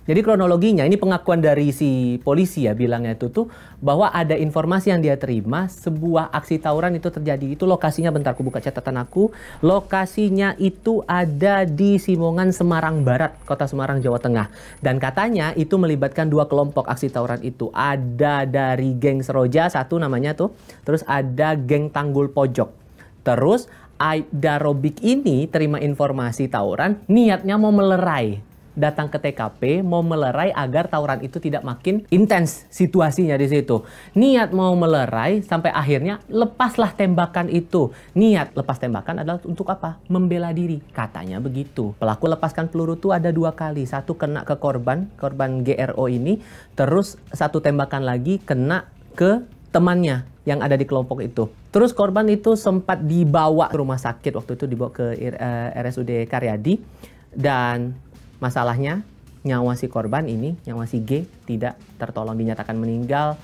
Jadi kronologinya, ini pengakuan dari si polisi ya, bilangnya itu tuh bahwa ada informasi yang dia terima, sebuah aksi tawuran itu terjadi. Itu lokasinya, bentar aku buka catatan aku. Lokasinya itu ada di Simongan, Semarang Barat, Kota Semarang, Jawa Tengah. Dan katanya itu melibatkan dua kelompok aksi tawuran itu. Ada dari geng Seroja, satu namanya tuh. Terus ada geng Tanggul Pojok. Terus Aibda Robik ini terima informasi tawuran, niatnya mau melerai. Datang ke TKP mau melerai agar tawuran itu tidak makin intens situasinya di situ. Niat mau melerai sampai akhirnya lepaslah tembakan itu. Niat lepas tembakan adalah untuk apa? Membela diri, katanya begitu. Pelaku lepaskan peluru itu ada 2 kali. Satu kena ke korban GRO ini, terus satu tembakan lagi kena ke temannya yang ada di kelompok itu. Terus korban itu sempat dibawa ke rumah sakit, waktu itu dibawa ke RSUD Karyadi, dan masalahnya nyawa si korban ini, nyawa si G tidak tertolong, dinyatakan meninggal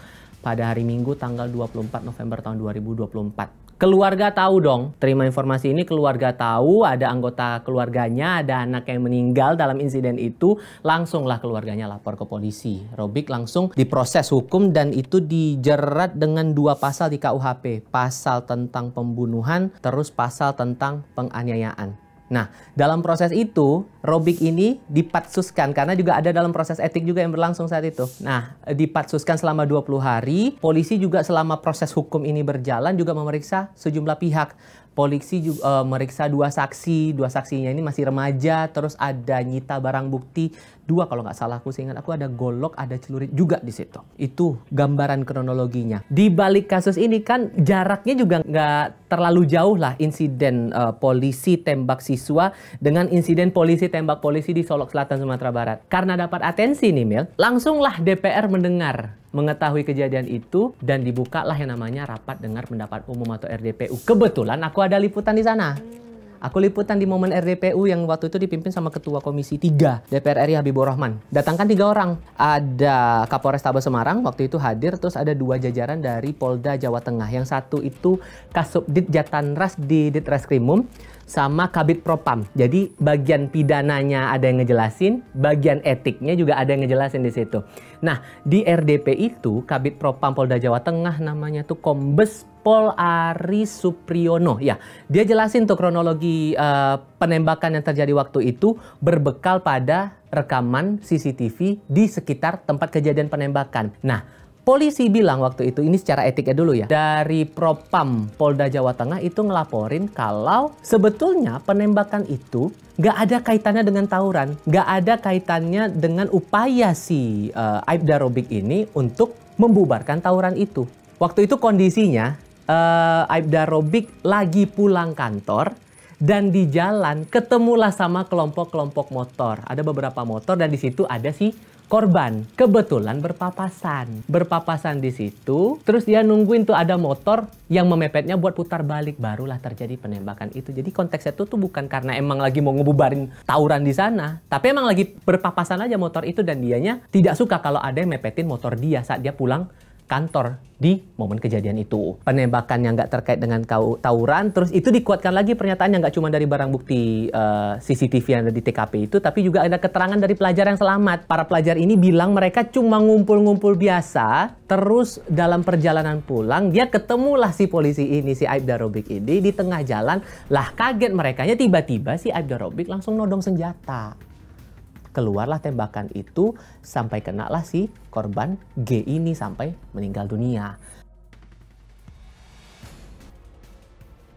pada hari Minggu tanggal 24 November tahun 2024. Keluarga tahu dong, terima informasi ini, keluarga tahu ada anggota keluarganya, ada anak yang meninggal dalam insiden itu, langsunglah keluarganya lapor ke polisi. Robik langsung diproses hukum dan itu dijerat dengan 2 pasal di KUHP. Pasal tentang pembunuhan, terus pasal tentang penganiayaan. Nah, dalam proses itu, Robik ini dipatsuskan, karena juga ada dalam proses etik juga yang berlangsung saat itu. Nah, dipatsuskan selama 20 hari, polisi juga selama proses hukum ini berjalan juga memeriksa sejumlah pihak. Polisi juga meriksa 2 saksi, 2 saksinya ini masih remaja, terus ada nyita barang bukti 2 kalau nggak salah, aku seingat aku ada golok, ada celurit juga di situ. Itu gambaran kronologinya. Di balik kasus ini kan jaraknya juga nggak terlalu jauh lah insiden polisi tembak siswa dengan insiden polisi tembak polisi di Solok Selatan, Sumatera Barat. Karena dapat atensi nih Mil, langsunglah DPR mengetahui kejadian itu dan dibukalah yang namanya rapat dengar pendapat umum atau RDPU. Kebetulan aku ada liputan di sana. Aku liputan di momen RDPU yang waktu itu dipimpin sama Ketua Komisi 3 DPR RI Habibur Rahman. Datangkan 3 orang. Ada Kapolrestabes Semarang waktu itu hadir, terus ada 2 jajaran dari Polda Jawa Tengah. Yang satu itu Kasubdit Jatanras di Ditreskrimum sama Kabid Propam. Jadi bagian pidananya ada yang ngejelasin, bagian etiknya juga ada yang ngejelasin di situ. Nah, di RDP itu Kabid Propam Polda Jawa Tengah namanya tuh Kombes Pol Ari Supriyono. Ya, dia jelasin tuh kronologi penembakan yang terjadi waktu itu berbekal pada rekaman CCTV di sekitar tempat kejadian penembakan. Nah, polisi bilang waktu itu, ini secara etiknya dulu ya, dari Propam Polda Jawa Tengah itu ngelaporin kalau sebetulnya penembakan itu nggak ada kaitannya dengan tawuran, nggak ada kaitannya dengan upaya si Aibda Robik ini untuk membubarkan tawuran itu. Waktu itu kondisinya Aibda Robik lagi pulang kantor dan di jalan ketemulah sama kelompok-kelompok motor. Ada beberapa motor dan di situ ada si korban. Kebetulan berpapasan di situ. Terus dia nungguin tuh ada motor yang memepetnya buat putar balik, barulah terjadi penembakan itu. Jadi konteksnya tuh bukan karena emang lagi mau ngebubarin tawuran di sana, tapi emang lagi berpapasan aja motor itu dan dianya tidak suka kalau ada yang mepetin motor dia saat dia pulang kantor di momen kejadian itu. Penembakan yang nggak terkait dengan tawuran, terus itu dikuatkan lagi pernyataannya nggak cuma dari barang bukti CCTV yang ada di TKP itu, tapi juga ada keterangan dari pelajar yang selamat. Para pelajar ini bilang mereka cuma ngumpul-ngumpul biasa, terus dalam perjalanan pulang, dia ketemulah si polisi ini, si Aibda Robik ini di tengah jalan. Lah kaget merekanya, tiba-tiba si Aibda Robik langsung nodong senjata. Keluarlah tembakan itu sampai kenalah si korban G ini sampai meninggal dunia.